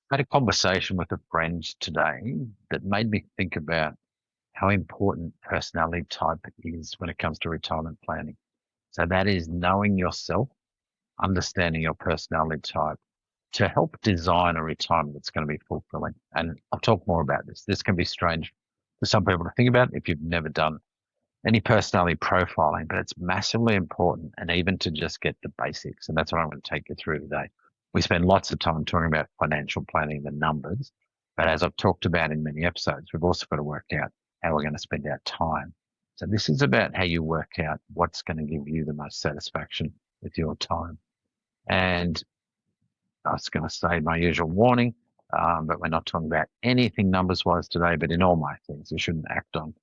I had a conversation with a friend today that made me think about how important personality type is when it comes to retirement planning. So that is knowing yourself, understanding your personality type to help design a retirement that's going to be fulfilling. And I'll talk more about this. This can be strange for some people to think about if you've never done any personality profiling, but it's massively important and even to just get the basics. And that's what I'm going to take you through today. We spend lots of time talking about financial planning, the numbers, but as I've talked about in many episodes, we've also got to work out how we're going to spend our time. So this is about how you work out what's going to give you the most satisfaction with your time. And I was going to say my usual warning, but we're not talking about anything numbers wise today, but in all my things, you shouldn't act on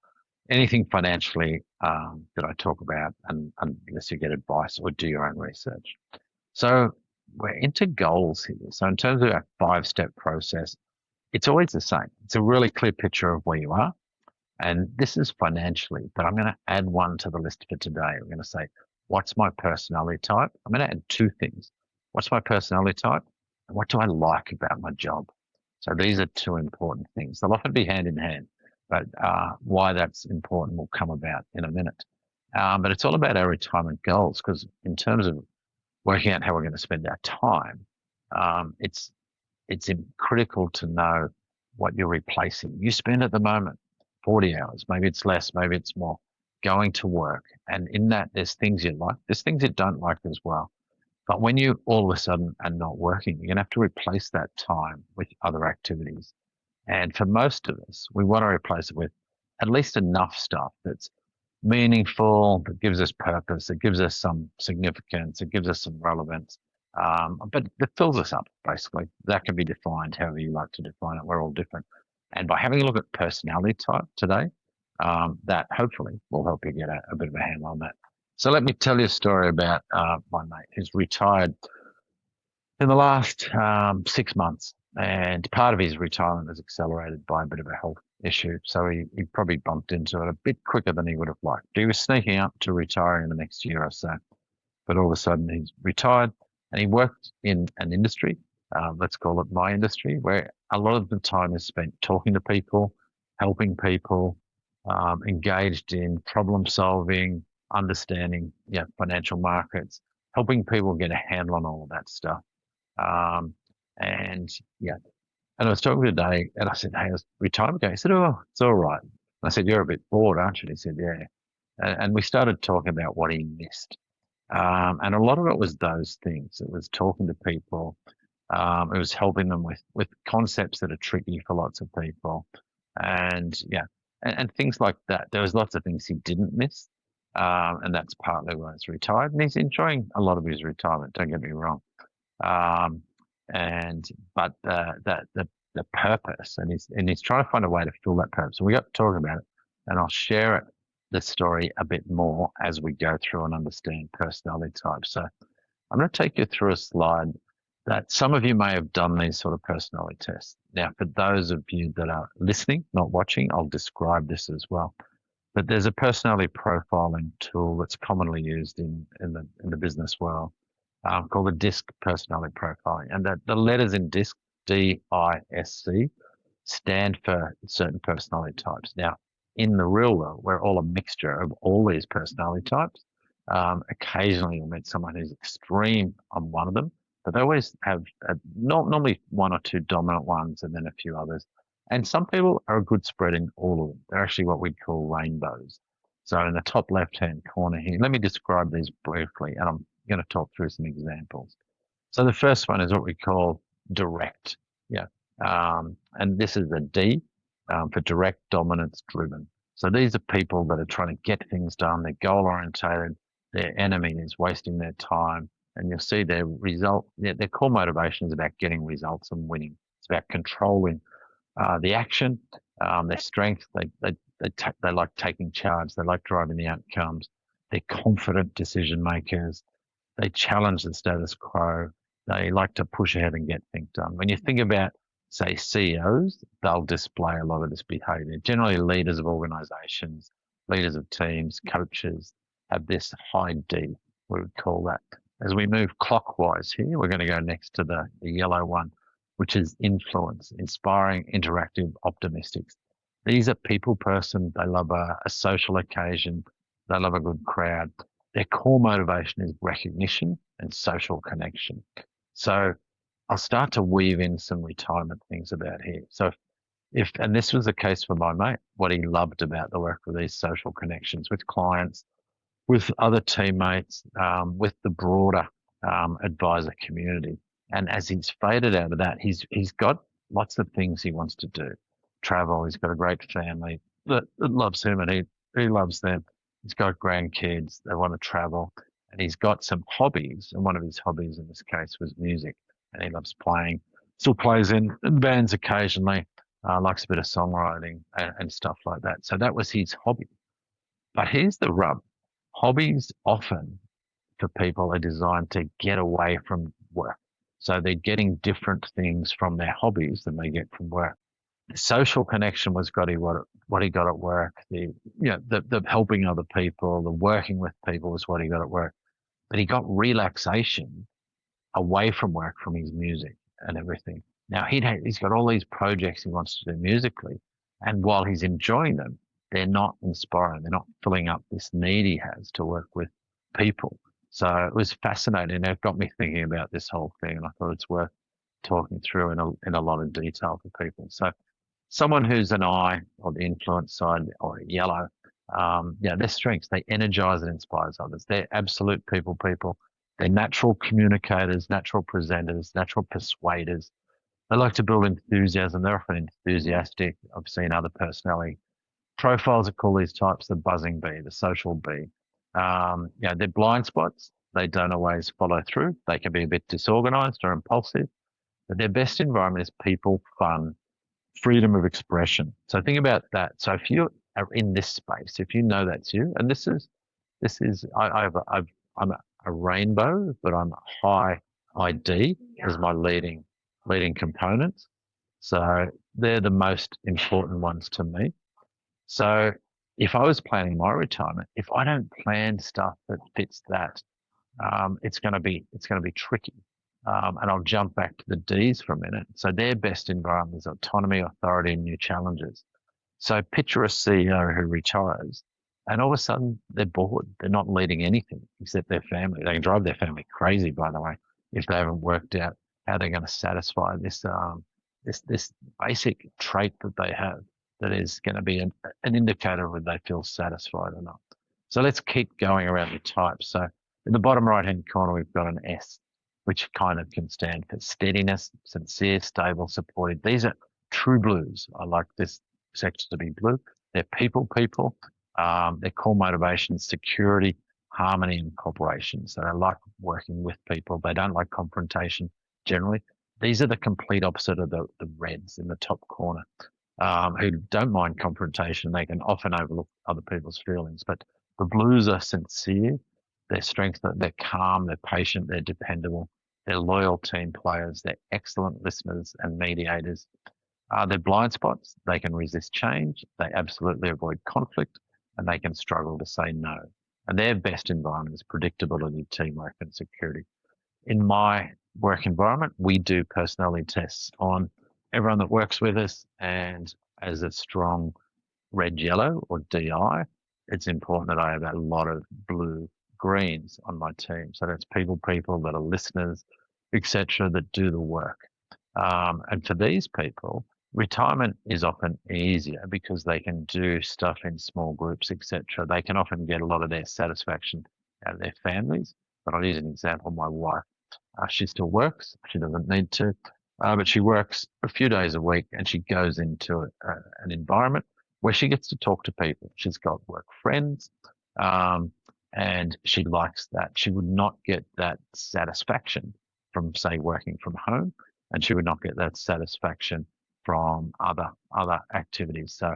anything financially that I talk about unless you get advice or do your own research. So we're into goals here. So in terms of our 5-step process, it's always the same. It's a really clear picture of where you are. And this is financially, but I'm going to add one to the list for today. We're going to say, what's my personality type? I'm going to add two things. What's my personality type? And what do I like about my job? So these are two important things. They'll often be hand in hand, but why that's important will come about in a minute. But it's all about our retirement goals because in terms of working out how we're going to spend our time, it's critical to know what you're replacing. You spend at the moment 40 hours, maybe it's less, maybe it's more, going to work. And in that, there's things you like, there's things you don't like as well. But when you all of a sudden are not working, you're going to have to replace that time with other activities. And for most of us, we want to replace it with at least enough stuff that's meaningful, that gives us purpose, that gives us some significance, it gives us some relevance, but that fills us up, basically. That can be defined however you like to define it. We're all different. And by having a look at personality type today, that hopefully will help you get a bit of a handle on that. So let me tell you a story about my mate who's retired in the last 6 months. And part of his retirement was accelerated by a bit of a health issue. So he probably bumped into it a bit quicker than he would have liked. He was sneaking up to retire in the next year or so. But all of a sudden he's retired and he worked in an industry, let's call it my industry, where a lot of the time is spent talking to people, helping people, engaged in problem solving, understanding, financial markets, helping people get a handle on all of that stuff. Um, and yeah, and I was talking today and I said, hey, how's retirement going? He said, oh, it's all right. And I said, you're a bit bored, aren't you? And he said, yeah. And we started talking about what he missed. And a lot of it was those things. It was talking to people. It was helping them with concepts that are tricky for lots of people. And yeah, and things like that. There was lots of things he didn't miss. And that's partly why he's retired. And he's enjoying a lot of his retirement, don't get me wrong. Um, and but the purpose and he's trying to find a way to fill that purpose. So we got talking about it, and I'll share the story a bit more as we go through and understand personality types. So I'm going to take you through a slide that some of you may have done these sort of personality tests. Now, for those of you that are listening, not watching, I'll describe this as well. But there's a personality profiling tool that's commonly used in the business world called the DISC personality profiling. And the letters in DISC, DISC, stand for certain personality types. Now, in the real world, we're all a mixture of all these personality types. Occasionally, you'll meet someone who's extreme on one of them, but they always have normally one or two dominant ones and then a few others. And some people are a good spread in all of them. They're actually what we'd call rainbows. So in the top left-hand corner here, let me describe these briefly, and I'm going to talk through some examples. So the first one is what we call direct. Yeah. And this is a D for direct, dominance, driven. So these are people that are trying to get things done. They're goal orientated. Their enemy is wasting their time. And you'll see their core motivation is about getting results and winning. It's about controlling the action, their strength. They like taking charge. They like driving the outcomes. They're confident decision makers. They challenge the status quo. They like to push ahead and get things done. When you think about, say, CEOs, they'll display a lot of this behavior. Generally, leaders of organizations, leaders of teams, coaches have this high D, we would call that. As we move clockwise here, we're going to go next to the yellow one. which is influence, inspiring, interactive, optimistic. These are people person. They love a social occasion. They love a good crowd. Their core motivation is recognition and social connection. So I'll start to weave in some retirement things about here. So and this was the case for my mate, what he loved about the work with these social connections with clients, with other teammates, with the broader advisor community. And as he's faded out of that, he's got lots of things he wants to do. Travel. He's got a great family that loves him, and he loves them. He's got grandkids. They want to travel, and he's got some hobbies. And one of his hobbies in this case was music, and he loves playing. Still plays in bands occasionally. Likes a bit of songwriting and stuff like that. So that was his hobby. But here's the rub. Hobbies often for people are designed to get away from work. So they're getting different things from their hobbies than they get from work. The social connection was what he got at work. The helping other people, the working with people was what he got at work. But he got relaxation away from work from his music and everything. Now he's got all these projects he wants to do musically, and while he's enjoying them, they're not inspiring. They're not filling up this need he has to work with people. So it was fascinating. It got me thinking about this whole thing, and I thought it's worth talking through in a lot of detail for people. So someone who's an I or the influence side or a yellow, their strengths, they energize and inspires others. They're absolute people. They're natural communicators, natural presenters, natural persuaders. They like to build enthusiasm. They're often enthusiastic. I've seen other personality profiles that call these types the buzzing bee, the social bee. They're blind spots. They don't always follow through. They can be a bit disorganized or impulsive, but their best environment is people, fun, freedom of expression. So think about that. So if you are in this space, if you know that's you, and I'm a rainbow, but I'm high ID as my leading components. So they're the most important ones to me. So if I was planning my retirement, if I don't plan stuff that fits that, it's going to be tricky. And I'll jump back to the D's for a minute. So their best environment is autonomy, authority, and new challenges. So picture a CEO who retires, and all of a sudden they're bored. They're not leading anything except their family. They can drive their family crazy, by the way, if they haven't worked out how they're going to satisfy this basic trait that they have that is going to be an indicator of whether they feel satisfied or not. So let's keep going around the types. So in the bottom right-hand corner, we've got an S, which kind of can stand for steadiness, sincere, stable, supportive. These are true blues. I like this sector to be blue. They're people. Their core motivation is security, harmony, and cooperation. So they like working with people. They don't like confrontation generally. These are the complete opposite of the reds in the top corner, who don't mind confrontation. They can often overlook other people's feelings. But the blues are sincere. Their strengths, they're calm, they're patient, they're dependable, they're loyal team players, they're excellent listeners and mediators. They're blind spots. They can resist change. They absolutely avoid conflict, and they can struggle to say no. And their best environment is predictability, teamwork, and security. In my work environment, we do personality tests on everyone that works with us, and as a strong red, yellow, or DI, it's important that I have a lot of blue greens on my team. So that's people that are listeners, etc., that do the work. And for these people, retirement is often easier because they can do stuff in small groups, etc. They can often get a lot of their satisfaction out of their families. But I'll use an example. My wife, she still works. She doesn't need to, but she works a few days a week, and she goes into an environment where she gets to talk to people. She's got work friends, and she likes that. She would not get that satisfaction from, say, working from home, and she would not get that satisfaction from other activities. So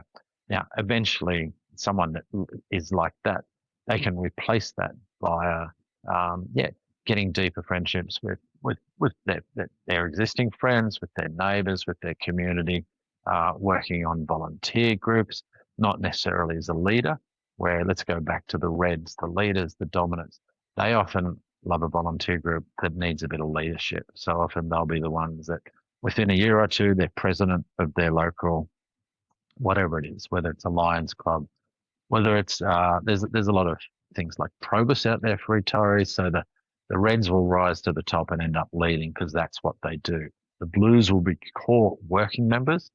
now, eventually, someone that is like that, they can replace that via, getting deeper friendships with their existing friends, with their neighbours, with their community, working on volunteer groups, not necessarily as a leader, where let's go back to the reds, the leaders, the dominants. They often love a volunteer group that needs a bit of leadership. So often they'll be the ones that Within a year or two, they're president of their local, whatever it is, whether it's a Lions club, whether it's there's a lot of things like Probus out there for retirees. So the Reds will rise to the top and end up leading because that's what they do. The Blues will be core working members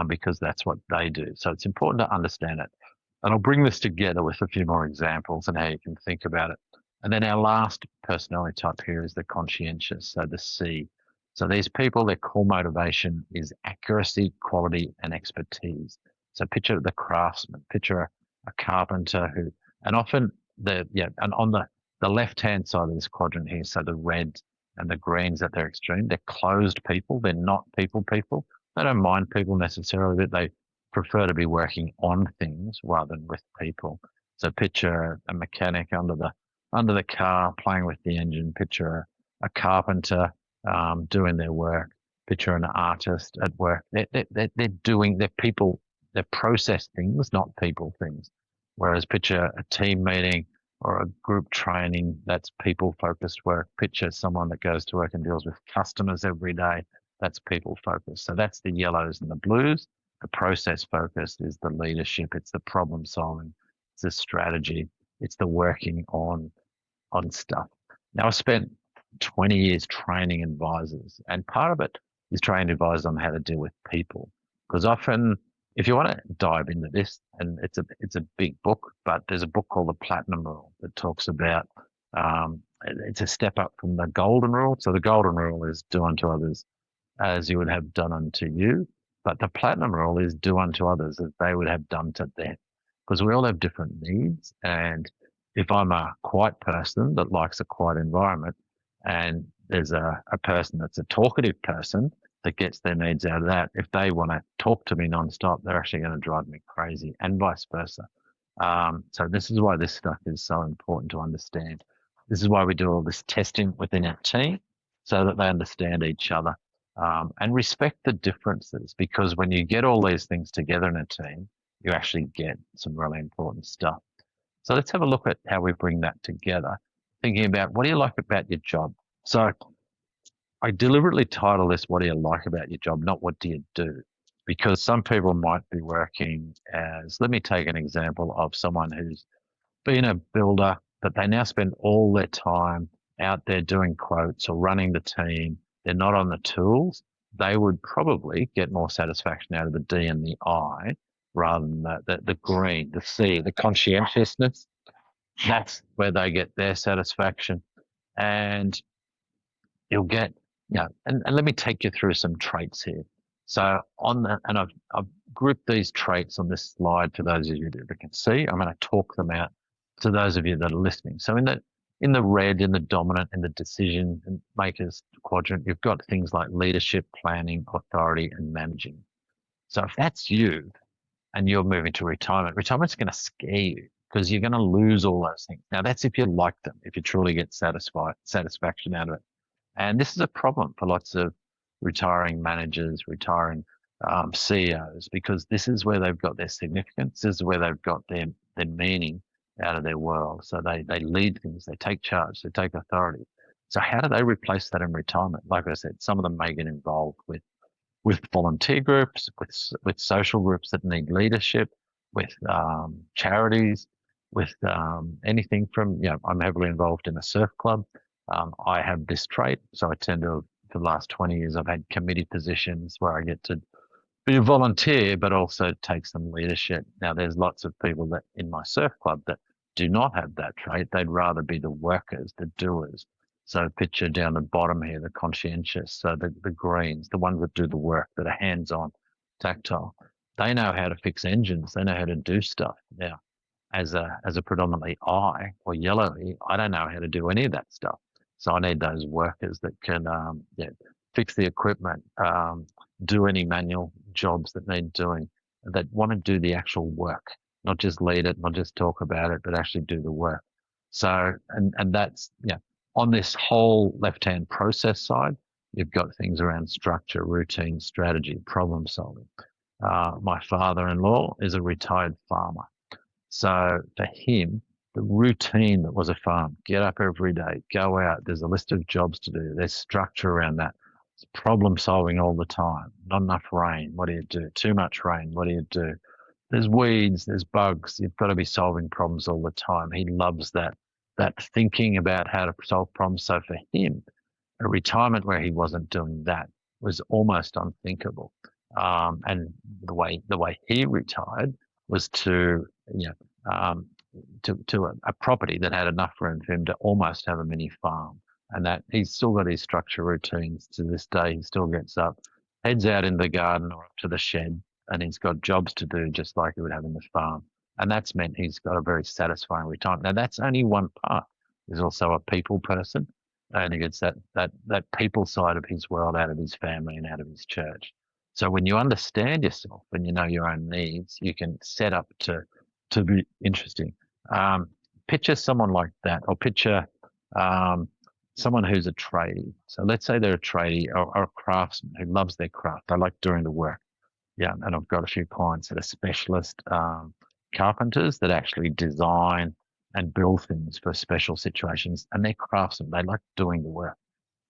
because that's what they do. So it's important to understand it. And I'll bring this together with a few more examples and how you can think about it. And then our last personality type here is the conscientious, so the C. So these people, their core motivation is accuracy, quality, and expertise. So picture the craftsman, picture a carpenter who, and often and on the left-hand side of this quadrant here, so the red and the greens at their extreme, they're closed people. They're not people. They don't mind people necessarily, but they prefer to be working on things rather than with people. So picture a mechanic under the car playing with the engine. Picture a carpenter doing their work. Picture an artist at work. They're doing, they're people, they're process things, not people things. Whereas picture a team meeting or a group training, that's people focused work. Picture someone that goes to work and deals with customers every day, that's people focused. So that's the yellows and the blues. The process focused is the leadership, it's the problem solving, it's the strategy, it's the working on stuff. Now I spent 20 years training advisors, and part of it is training advisors on how to deal with people. Because often, if you want to dive into this, and it's a big book, but there's a book called The Platinum Rule that talks about it's a step up from the Golden Rule. So the Golden Rule is do unto others as you would have done unto you, but the Platinum Rule is do unto others as they would have done to them. Because we all have different needs, and if I'm a quiet person that likes a quiet environment, and there's a person that's a talkative person that gets their needs out of that, if they want to talk to me nonstop, they're actually going to drive me crazy, and vice versa. So this is why this stuff is so important to understand. This is why we do all this testing within our team so that they understand each other and respect the differences. Because when you get all these things together in a team, you actually get some really important stuff. So let's have a look at how we bring that together, thinking about what do you like about your job? So I deliberately title this, what do you like about your job, not what do you do? Because some people might be working as, let me take an example of someone who's been a builder, but they now spend all their time out there doing quotes or running the team. They're not on the tools. They would probably get more satisfaction out of the D and the I rather than the green, the C, the conscientiousness. That's where they get their satisfaction. And you'll get, and let me take you through some traits here. So I've grouped these traits on this slide for those of you that can see. I'm going to talk them out to those of you that are listening. So in the red, in the dominant, in the decision makers quadrant, you've got things like leadership, planning, authority, and managing. So if that's you and you're moving to retirement's going to scare you because you're going to lose all those things. Now that's if you like them, if you truly get satisfaction out of it. And this is a problem for lots of retiring managers, retiring CEOs, because this is where they've got their significance. This is where they've got their meaning out of their world. So they lead things, they take charge, they take authority. So how do they replace that in retirement? Like I said, some of them may get involved with volunteer groups, with social groups that need leadership, with charities, with anything from, I'm heavily involved in a surf club. I have this trait, so I tend to, for the last 20 years, I've had committee positions where I get to be a volunteer, but also take some leadership. Now, there's lots of people that in my surf club that do not have that trait. They'd rather be the workers, the doers. So picture down the bottom here, the conscientious, so the greens, the ones that do the work, that are hands-on, tactile. They know how to fix engines. They know how to do stuff. Now, as a predominantly I or yellow, I don't know how to do any of that stuff. So I need those workers that can fix the equipment, do any manual jobs that need doing, that want to do the actual work, not just lead it, not just talk about it, but actually do the work. So, and that's, on this whole left-hand process side, you've got things around structure, routine, strategy, problem solving. My father-in-law is a retired farmer. So for him, the routine that was a farm, get up every day, go out, there's a list of jobs to do, there's structure around that. It's problem solving all the time. Not enough rain. What do you do? Too much rain. What do you do? There's weeds, there's bugs. You've got to be solving problems all the time. He loves that thinking about how to solve problems. So for him, a retirement where he wasn't doing that was almost unthinkable. And the way he retired was to a property that had enough room for him to almost have a mini farm. And that he's still got his structure routines to this day. He still gets up, heads out in the garden or up to the shed, and he's got jobs to do just like he would have in the farm. And that's meant he's got a very satisfying retirement. Now that's only one part. He's also a people person, and he gets that people side of his world out of his family and out of his church. So when you understand yourself and you know your own needs, you can set up to be interesting. Um, Picture someone like that, or picture um, someone who's a tradie. So let's say they're a tradie or a craftsman who loves their craft. They like doing the work. Yeah, and I've got a few clients that are specialist carpenters that actually design and build things for special situations, and they're craftsmen. They like doing the work.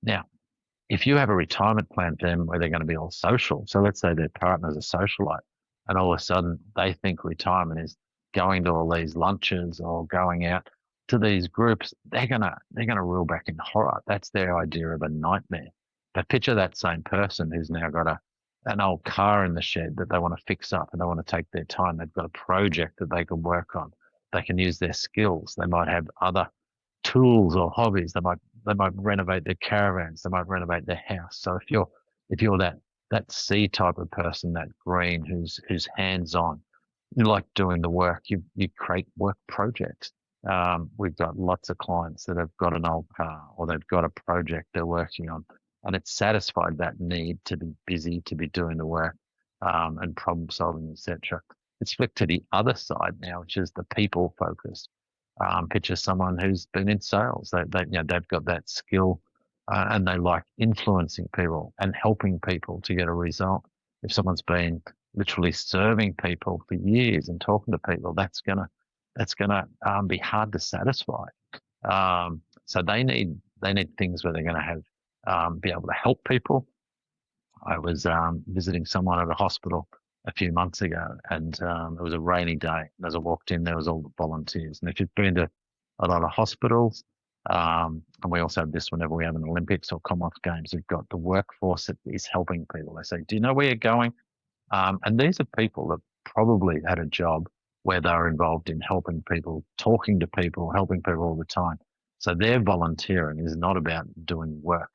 Now, if you have a retirement plan for them where they're going to be all social, so let's say their partner's a socialite, and all of a sudden they think retirement is going to all these lunches or going out to these groups, they're gonna reel back in horror. That's their idea of a nightmare. But picture that same person who's now got an old car in the shed that they want to fix up and they want to take their time. They've got a project that they can work on. They can use their skills. They might have other tools or hobbies. They might renovate their caravans. They might renovate their house. So if you're that C type of person, that green who's hands on, you like doing the work. You create work projects. We've got lots of clients that have got an old car or they've got a project they're working on, and it's satisfied that need to be busy, to be doing the work, and problem solving, etc. It's flipped to the other side now, which is the people focus. Picture someone who's been in sales. They've got that skill, and they like influencing people and helping people to get a result. If someone's been literally serving people for years and talking to people, that's gonna be hard to satisfy. So they need things where they're going to have be able to help people. I was visiting someone at a hospital a few months ago, and it was a rainy day. And as I walked in, there was all the volunteers. And if you've been to a lot of hospitals, and we also have this whenever we have an Olympics or Commonwealth Games, we've got the workforce that is helping people. They say, "Do you know where you're going?" And these are people that probably had a job where they were involved in helping people, talking to people, helping people all the time. So their volunteering is not about doing work,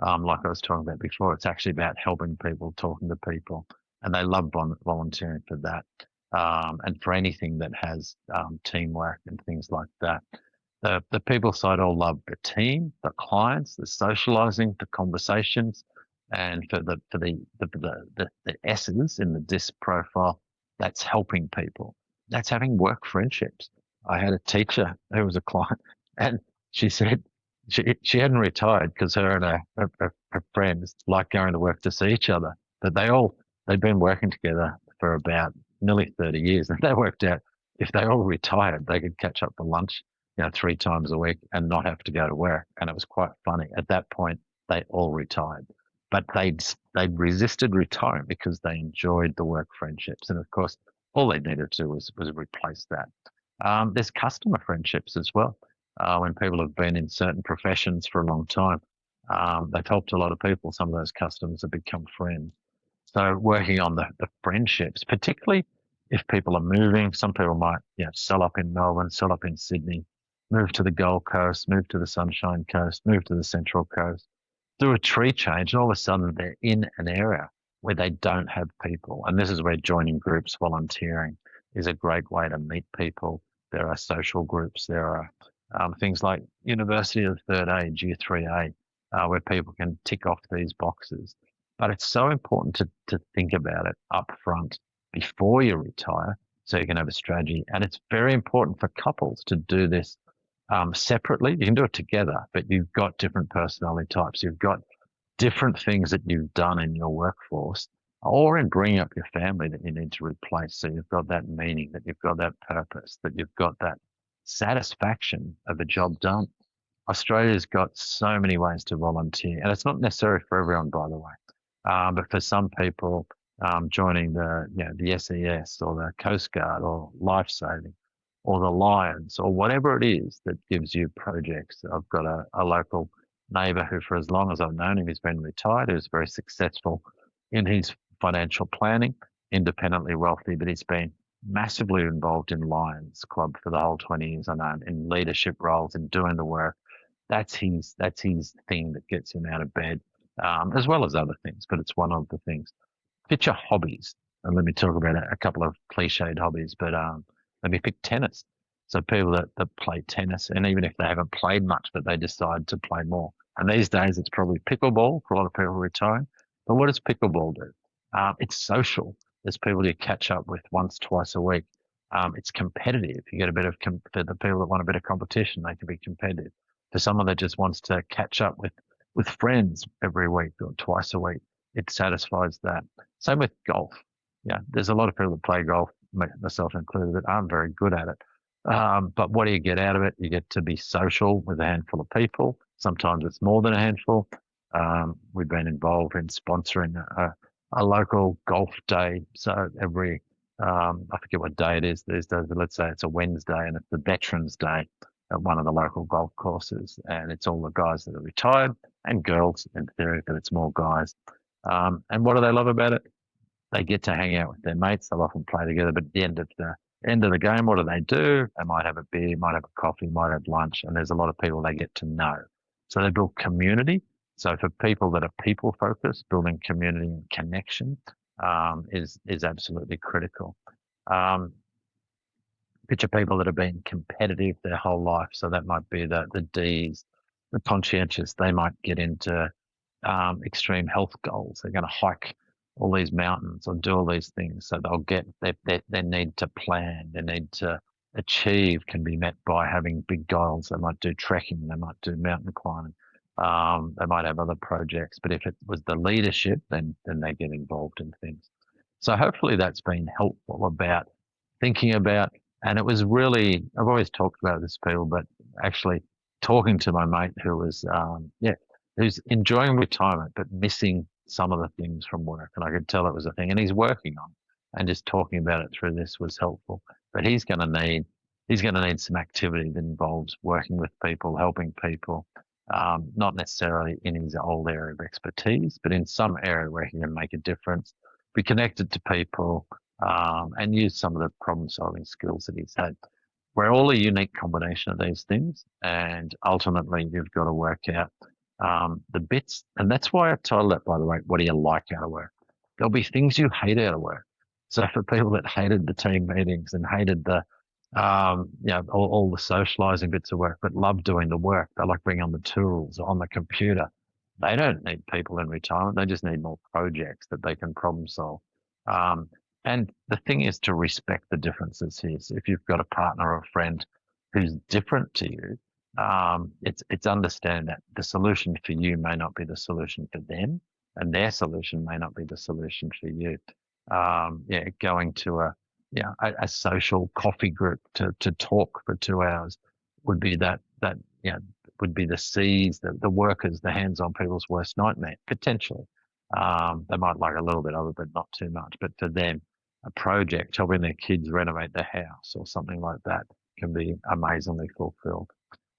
like I was talking about before. It's actually about helping people, talking to people, and they love volunteering for that, and for anything that has teamwork and things like that. The people side all love the team, the clients, the socializing, the conversations, and for the S's in the DISC profile, that's helping people. That's having work friendships. I had a teacher who was a client, and she said she hadn't retired because her and her friends like going to work to see each other. But they'd been working together for about nearly 30 years, and they worked out if they all retired, they could catch up for lunch, 3 times a week and not have to go to work. And it was quite funny. At that point, they all retired, but they'd resisted retiring because they enjoyed the work friendships. And of course, all they needed to do was replace that. There's customer friendships as well. When people have been in certain professions for a long time, they've helped a lot of people. Some of those customers have become friends. So working on the friendships, particularly if people are moving, some people might, sell up in Melbourne, sell up in Sydney, move to the Gold Coast, move to the Sunshine Coast, move to the Central Coast, do a tree change, and all of a sudden they're in an area where they don't have people. And this is where joining groups, volunteering is a great way to meet people. There are social groups. There are things like University of the Third Age, Year 3A, where people can tick off these boxes. But it's so important to think about it up front before you retire so you can have a strategy. And it's very important for couples to do this separately. You can do it together, but you've got different personality types. You've got different things that you've done in your workforce or in bringing up your family that you need to replace. So you've got that meaning, that you've got that purpose, that you've got that satisfaction of a job done. Australia's got so many ways to volunteer, and it's not necessary for everyone, by the way. But for some people, joining the SES or the Coast Guard or life saving or the Lions or whatever it is that gives you projects. I've got a local neighbour who, for as long as I've known him, he's been retired, who's very successful in his financial planning, independently wealthy, but he's been massively involved in Lions Club for the whole 20 years I know, in leadership roles and doing the work. That's his thing that gets him out of bed, as well as other things, but it's one of the things. Fit your hobbies, and let me talk about a couple of cliched hobbies, but let me pick tennis. So people that play tennis, and even if they haven't played much, but they decide to play more. And these days it's probably pickleball for a lot of people retiring. But what does pickleball do? It's social. There's people you catch up with once, twice a week. It's competitive. You get a bit of for the people that want a bit of competition, they can be competitive. For someone that just wants to catch up with friends every week or twice a week, it satisfies that. Same with golf. Yeah, there's a lot of people that play golf, myself included, that aren't very good at it. But what do you get out of it? You get to be social with a handful of people. Sometimes it's more than a handful. We've been involved in sponsoring a local golf day. So every, I forget what day it is these days, but let's say it's a Wednesday and it's the Veterans Day at one of the local golf courses. And it's all the guys that are retired and girls in theory, but it's more guys. And what do they love about it? They get to hang out with their mates. They'll often play together, but at the end of the game, what do? They might have a beer, might have a coffee, might have lunch, and there's a lot of people they get to know. So they build community. So for people that are people focused, building community and connection is absolutely critical. Picture people that have been competitive their whole life. So that might be the D's, the conscientious. They might get into extreme health goals. They're going to hike all these mountains or do all these things. So they'll get their need to plan, their need to achieve can be met by having big goals. They might do trekking, they might do mountain climbing, they might have other projects. But if it was the leadership, then they get involved in things. So hopefully that's been helpful about thinking about. And it was really, I've always talked about this, people, but actually talking to my mate who was, who's enjoying retirement but missing some of the things from work, and I could tell it was a thing, and he's working on it, and just talking about it through this was helpful. But he's going to need some activity that involves working with people, helping people, not necessarily in his old area of expertise, but in some area where he can make a difference, be connected to people, and use some of the problem-solving skills that he's had. We're all a unique combination of these things, and ultimately you've got to work out the bits. And that's why I titled it, by the way, what do you like out of work? There'll be things you hate out of work. So for people that hated the team meetings and hated the, all the socializing bits of work, but love doing the work, they like being on the tools, on the computer. They don't need people in retirement. They just need more projects that they can problem solve. And the thing is to respect the differences here. So if you've got a partner or a friend who's different to you, it's understand that the solution for you may not be the solution for them, and their solution may not be the solution for you. Going to a social coffee group to talk for 2 hours would be would be the C's, the workers, the hands-on people's worst nightmare potentially. They might like a little bit of it, but not too much. But for them, a project helping their kids renovate their house or something like that can be amazingly fulfilled.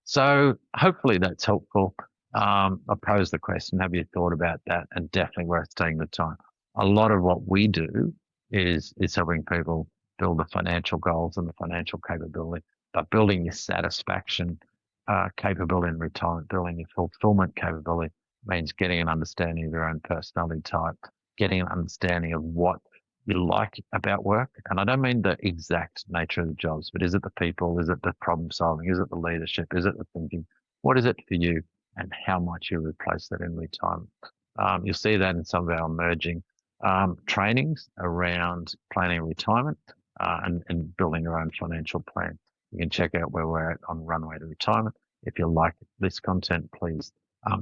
So hopefully that's helpful. I posed the question, have you thought about that? And definitely worth taking the time. A lot of what we do is helping people build the financial goals and the financial capability, but building your satisfaction capability in retirement, building your fulfillment capability means getting an understanding of your own personality type, getting an understanding of what you like about work. And I don't mean the exact nature of the jobs, but is it the people? Is it the problem solving? Is it the leadership? Is it the thinking? What is it for you? And how might you replace that in retirement? You'll see that in some of our emerging trainings around planning retirement and building your own financial plan. You can check out where we're at on Runway to Retirement. If you like this content, please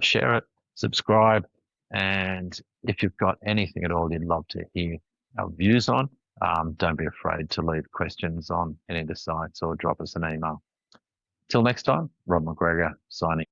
share it, subscribe, and if you've got anything at all you'd love to hear our views on, don't be afraid to leave questions on any of the sites or drop us an email. Till next time, Rob McGregor signing.